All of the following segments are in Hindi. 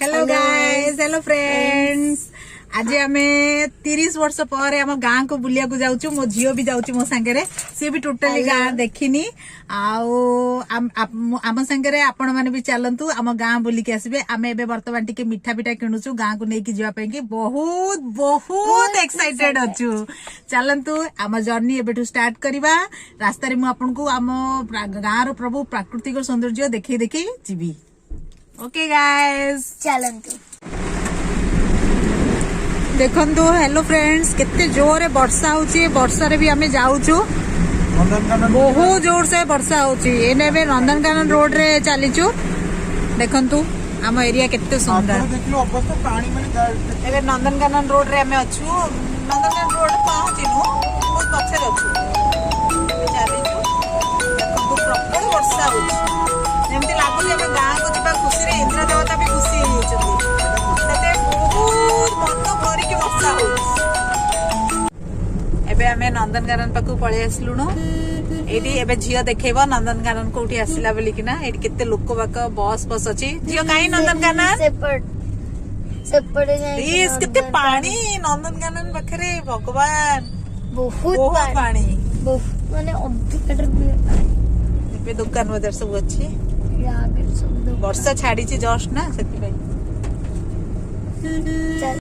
Hello guys, hello friends. आज आमे 30 वर्ष पर आम गाँ को बुलिया को जाऊँ। मो झील भी जाऊँ मो सांगे, सी भी टोटाली गाँ देखनी। आम सांगे आपण मैंने भी चलतु आम गाँ बुलिक आसबे। आम ए बर्तमान टिके मिठा पिठा किणुचु गाँ को लेकिन जावाई बहुत बहुत एक्साइटेड अच्छु। चलतु आम जर्नी एबेठु स्टार्ट करवा। रास्तार मुझे आम गाँ रो प्रभु प्राकृतिक सौंदर्य देखी देखी जीवी। ओके गाइस, चलतु देखंतु। हेलो फ्रेंड्स, केते जोरे वर्षा होची। वर्षा रे भी आमे जाउछु। बहुत जोर से वर्षा होची। एने बे नंदनकानन रोड रे चलीचु। देखंतु आम एरिया केते सुंदर। एबे नंदनकानन रोड रे आमे अछु। नंदनकानन रोड पहुंचिनु बहुत पछे अछु। चलीचु। देखंतु प्रबल वर्षा होची। जेमति लागु जे गाँ को जिबा खुशी रे इंद्र देवता भी खुशी होचନ୍ତି। तते बहुत मन भरी की वर्षा होची। एबे हमें नंदनकानन पाकु पळे आसलुनो। एडी एबे झियो देखेबो नंदनकानन कोठी आसिला बोली किना। एडी केते लोक बाक बस बस अछि। झियो काई नंदनकानन सेपड़े जाई। इस केते पानी नंदनकानन बखरे भगवान। बहुत पानी माने अधिकटर भी पानी। एबे दुकान बजार सब अछि। यार सब वर्षा छाडी छि जस्ट ना, सेति भाई चल।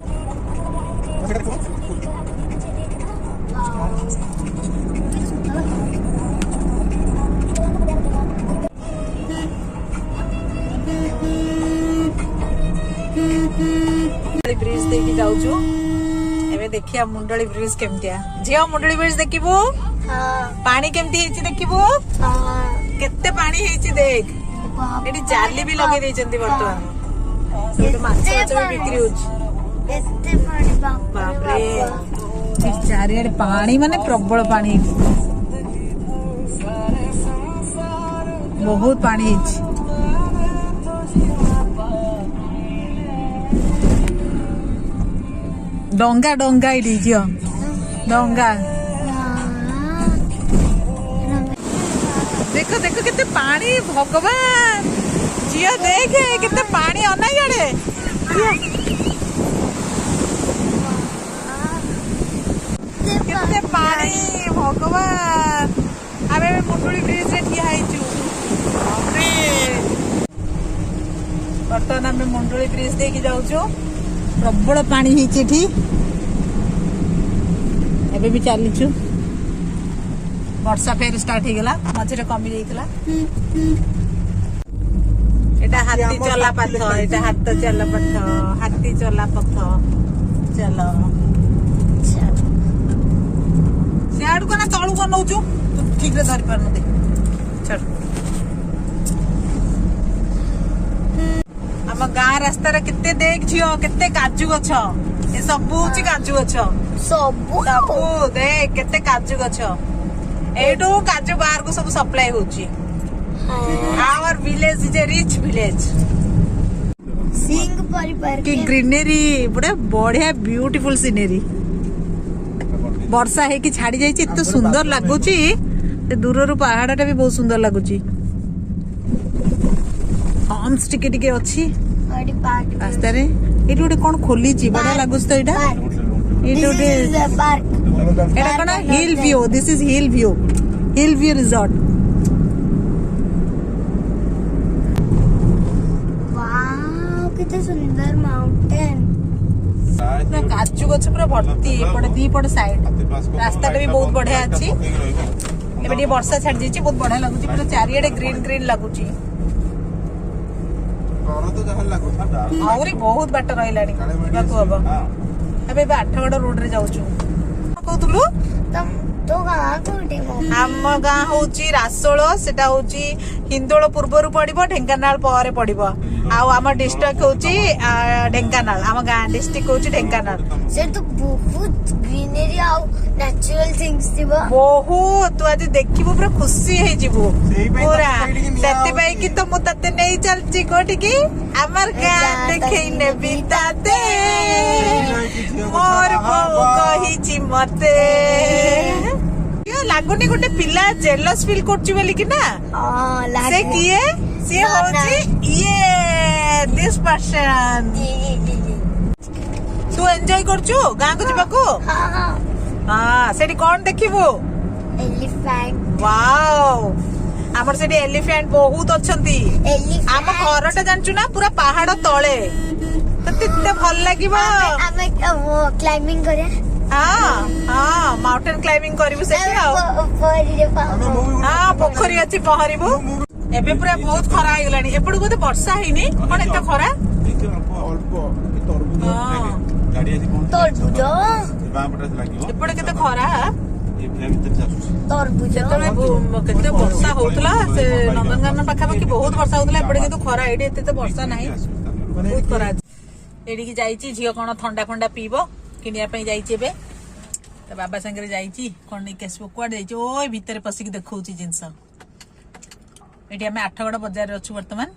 ब्रिज देखी जाऊछु। एबे देखिया मुंडली ब्रिज केमतिया। झियो मुंडली ब्रिज देखिबो। हां, पानी केमति हेछि देखिबो। हां, केते पानी हेछि देख। एडी जाली भी लगे देइचंती वर्तमान। सेठ माछ माछ भी बिक्री होछि। एते पानी बाप रे, चारियाडे पानी माने प्रबल पानी। बहुत पानी हेछि। डोंगा डोंगा इडी जियो डोंगा। देखो देखो केते पानी भगवान। जियो देखे केते पानी अनाइयाडे। केते पानी भगवान। आबे मुंडली ब्रिज रे ठिया आइचु। बर्तमान आमे मुंडली ब्रिज देखि जाउछु। प्रबल पानी हेछि एठी। एबे भी चलीचु। वर्षा फेर स्टार्ट हो गला। मझे कमी जाइतला। एटा हाथी चला पथ। एटा हाथ चला पथ। हाथी चला पथ। चलो सियाडू को ना तळू को नउचु। तू ठीक रे धरि पार न दे। चल हम गाँ रास्ता रे केते देख छियो केते काजू गछ। ए सब होची काजू गछ। सब देख केते काजू गछ। एडो काजू बाहर को सब सप्लाई होची। Our village is a rich village. Singh परिवार की ग्रीनरी बड़ा बढ़िया ब्यूटीफुल सीनरी। वर्षा है कि छाड़ी जाई छि। तो सुंदर लागुची। ते दूर रो पहाड़ टा भी बहुत सुंदर लागुची। हम्स टिके टिके अछि रास्ता रे। एटी गोटे कोन खोली छि बड़ा लागुछ तो एटा। एटी गोटे पार्क। एटा कोन hill view. This is hill view. Hill view resort. Wow कितना सुंदर माउंटेन। पूरा काजू गछ पूरा भर्ती। एपटे दी पट साइड रास्ता भी बहुत बढ़िया अछि। एबे टी वर्षा छाड़ जाई छि। बहुत बढ़िया लागुची। पूरा चारियाडे ग्रीन ग्रीन लागुची। आउरी बहुत बाट रहिलानी बाकु हबो। एबे 8गड़ रोड रे जाउछु। कहतुलु तो गाँ कोठी आम गाँ होची रासोल। सेटा होची हिंदोल पूर्वरु पड़िबो। ढेंकानाल पर पड़िबो। आउ आम डिस्ट्रिक्ट होची ढेंकानाल। आम गाँ डिस्ट्रिक्ट होची ढेंकानाल। से तो बहुत ग्रीनरी आउ नेचुरल थिंग्स थिबो। बहुत तू आज देखिबो पूरा खुशी हे जिवो पूरा। सेति भाई कि तो मु तते नै चलची कोठी की हमर गाँ देखै ने बिताते। मोर बो कहि छि मते। यो लागुनी गोटे पिला जेलस फील करछि बोली कि ना। से किए से होची ये this person. तू एंजॉय करछु गाँ को जीवाको हाँ सेठी कौन देखिबो एलिफेंट वाओ हमर सेठी एलिफेंट बहुत अछंती आम घरटा जानछु ना पूरा पहाड़ तळे तो तिते भल लागिबो आमे वो क्लाइंबिंग करे हाँ हाँ माउंटेन क्लाइंबिंग करिबो सेठी हाँ पोखरी अछि पहरिबो एबे पूरा बहुत खरा हो गलानी एपड़ को वर्षा हैनी कोन एते खरा तरबुज एपड़े केते खरा तरबुज केते वर्षा होतला से नंदनकानन पाखापाखि बहुत वर्षा होतला एपड़े केते खरा एडी एते वर्षा नाही बहुत खरा एडी की जाईची झियो कोन ठंडा ठंडा पीबो किनिया पई जाईची बे त बाबा संगे जाईची कोन नै केसबो कोड जाईची ओय भीतर पसिक देखौची जिंस एटी हमें 8गड़ बाजार रे अछि वर्तमान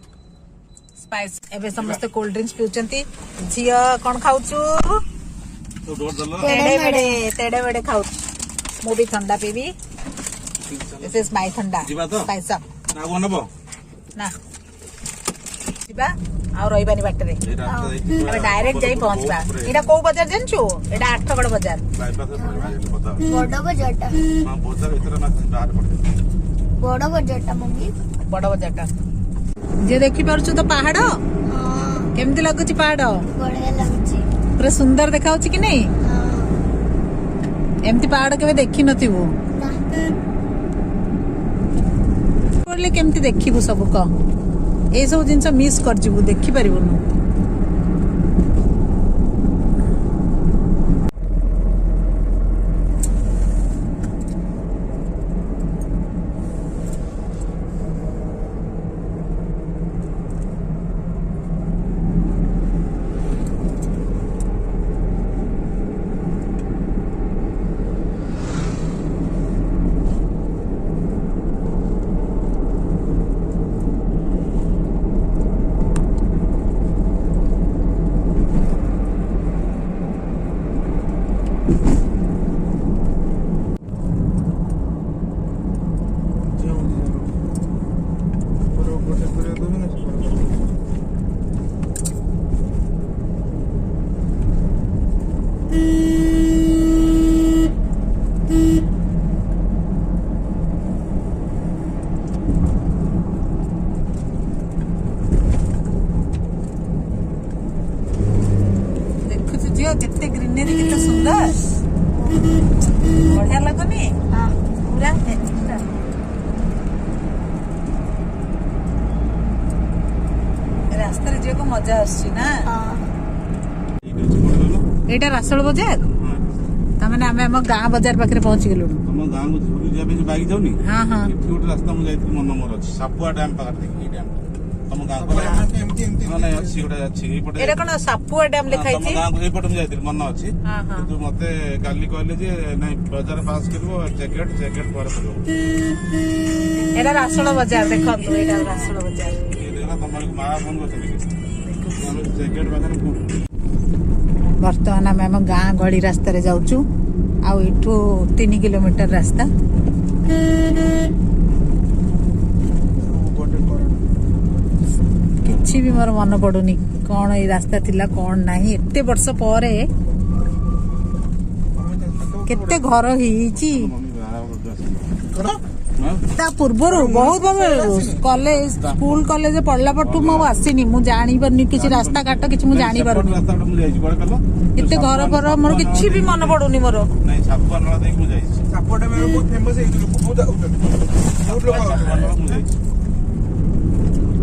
स्पाइस एबे समस्त कोल्ड ड्रिंक्स पिउचंती झियो कोन खाउछु तेड़े बेड़े खाउछु मु भी ठंडा पीबी दिस इज माय ठंडा स्पाइस अप ना जिबा आ रहिबानी बाटे रे अबे डायरेक्ट जाई पहुंचबा एटा को बाजार जानछु एटा 8गड़ बाजार बड़ बजारटा हां बाजार इतना ना बाहर पड़े बड़ बजारटा मम्मी बड़ बजारटा जे देखि परछु तो पहाड़ हां केमति लागुची पहाड़ बढ़िया लागुची पूरा सुंदर देखाउची कि नहीं एमती पहाड़ केबे देखि नथिबो पड़ले केमती देखिबु सब क ए सब जिंस मिस कर जिबु देखि परिबनु केते ग्रीनरी केते सुंदर बढ़िया लगनी हां पूरा रास्ता रे जो मजा आसी ना एटा रासळ बाजार तमने हमें हम गाँ बाजार पाखरे पहुंची गेलु हम गाँ को झुरी जे पे बाइक जाउनी हां हां एठी गोटे रास्ता मु जाइति मन मोर अछि सापुआ डैम पाखर देखि डैम हम गाँ को माने अछि गोटे अछि ए पटे एटा कोन सापुआ डैम लिखाई छी हम गाँ को ए पटे मु जाइति मन अछि हां हां किंतु मते काली कहले जे नै बाजार पास करबो जैकेट पर पड़ो एटा रासळ बाजार देखंतु एटा रासळ बाजार ए देखला तमर मारा फोन करछली हम जैकेट पाखर बर्तमान आम आम गाँ गली रास्ता रे जाऊचु आउ इठू 3 किलोमीटर रास्ता किछि भी मोर मन पड़ुनी कौन ये रास्ता थिला कौन नहीं एते वर्ष पर केते घर हिची ता पूर्वर बहुत कॉलेज स्कूल कॉलेज पढ़ला पटू मु आसीनी मु जानी परनी किछि रास्ता काट किछि मु जानी परनी एते घर पर मोर किछि भी मन पड़ुनी मोर नै सापुआ नला देख मु जाई सापुआटा में बहुत फेमस है बहुत लोग मु जाई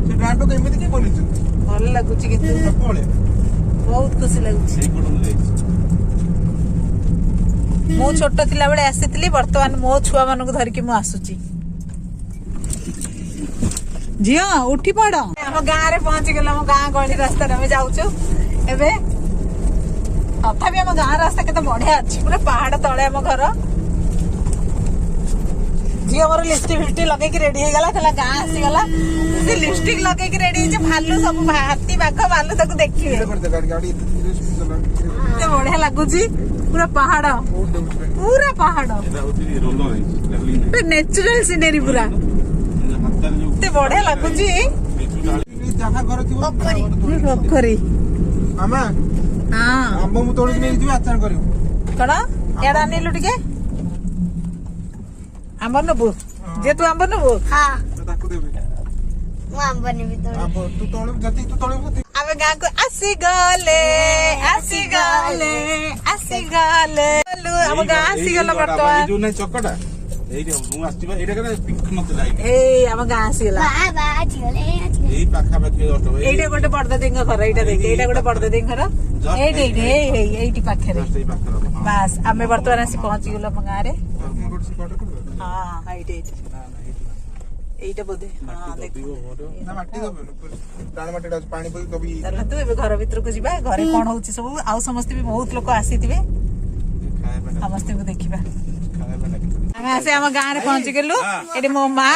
से ब्रांड को एमिति के बोली छु भल लागुची किंतु सापुआले बहुत खुशी लागुची से कोन मु जाई मो छोट थिला बेले आसीतली वर्तमान मो छुआ मानक धर के मु आसुची झियो उठी पड़ हम गाँ रे पहुंच गेल हम गाँ गली रास्ता रे हम जाउछु एबे तथापि हम गाँ रास्ता केते बढ़िया अछि पूरा पहाड़ तळे हम घर झियो मोर लिपस्टिक फिफ्टी लगे के रेडी हे गला तला गाँ आसी गला से लिपस्टिक लगे के रेडी जे भालू सब हाथी बाघ भालू तक देखिए ते बढ़िया लागुची पूरा पहाड़ नेचुरल सीनरी पूरा ते बढ़िया लगुची ଯାହା ଘର ଥିବ ପୋଖରୀ। ପୋଖରୀ ମାମା ହଁ ଆମ୍ବ ମୁଁ ତୋଳିକି ନେଇଯିବି ଆଚାର କରିବୁ। କଣ ଏଡା ନେଲୁ ଟିକେ ଆମ୍ବ ନବୁ ଯେ ତୁ ଆମ୍ବ ନବୁ ହଁ ତାକୁ ଦେବି ମୁଁ ଆମ୍ବ ନେବି ତୋଳି। ଆମ୍ବ ତୁ ତୋଳିବୁ ଯେତିକି ତୁ ତୋଳିବୁ ସେତିକି। ଆମେ ଗାଁକୁ ଆସିଗଲେ ଆସିଗଲେ ଆସିଗଲେ ଆମ ଗାଁ ଆସିଗଲା ବର୍ତ୍ତମାନ ଯୋଉ ନାଇଁ ଚକଟା ଏଇଠି ମୁଁ ଆସିଛି ବା ଏଇଟା କେତେ ପିକ୍ ନଥିଲା ଏଇ ଆମ ଗାଁ ଆସିଗଲା ବାବା ଆଜିଗଲେ ଆଜିଗଲେ। ଏଇ ପାଖାପାଖି ଜଷ୍ଟ ଏଇଟା ଗୋଟେ ବଡଦାଦୀଙ୍କ ଘର ଏଇଟା ଦେଖ ଏଇଟା ଗୋଟେ ବଡଦାଦୀଙ୍କ ଘର ଏଇଠି ଏଇଠି ଏଇଠି ପାଖରେ ଜଷ୍ଟ ଏଇ ପାଖରେ ହବ। ହଁ। ବାସ୍ ଆମେ ବର୍ତ୍ତମାନ ଆସି ପହଞ୍ଚିଗଲୁ ଆମ ଗାଁରେ ମୁଁ ଗୋଟେ ସେପଟେ କରିଦେବି। ହଁ ଏଇଠି ଏଇଠି ନା ନା ଏଇଠି ନା। ଏଇଟା ବୋଧେ ହଁ ଦେଖ ନା ମାଟି ଦବେନି ଟାଣ ମାଟିଟା ଅଛି ପାଣି ପକେଇ ଦବି ଚାଲନ୍ତୁ ଏବେ ଘର ଭିତରକୁ ଯିବା ଘରେ କଣ ହଉଛି ସବୁ ଆଉ ସମସ୍ତେ ବି ବହୁତ ଲୋକ ଆସିଥିବେ ସମସ୍ତଙ୍କୁ ଦେଖିବା ଆମେ ଆସି ଆମ ଗାଁରେ ପହଞ୍ଚିଗଲୁ ଏଠି ମୋ ମା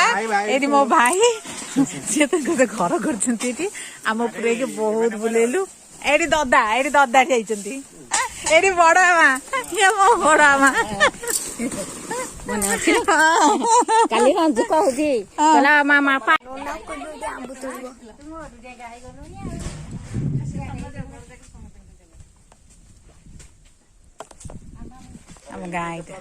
ଏଠି ମୋ ଭାଇ ସିଏ ତ ଗୋଟେ ଘର କରିଛନ୍ତି ଏଠି ଆମ ପୁରେଇକି ବହୁତ ବୁଲେଇଲୁ ଏଠି ଦଦା ଯାଇଛନ୍ତି ଏଠି ବଡ ମା ଇଏ ମୋ ବଡ ମା କାଲି ରଞ୍ଜୁ କହୁଛି କହିଲା ମାମା ନନା କହିଲୁ ଯେ ଆମ୍ବ ତୋଳିବ। ଆମ ଗାଁ ଏଇଟା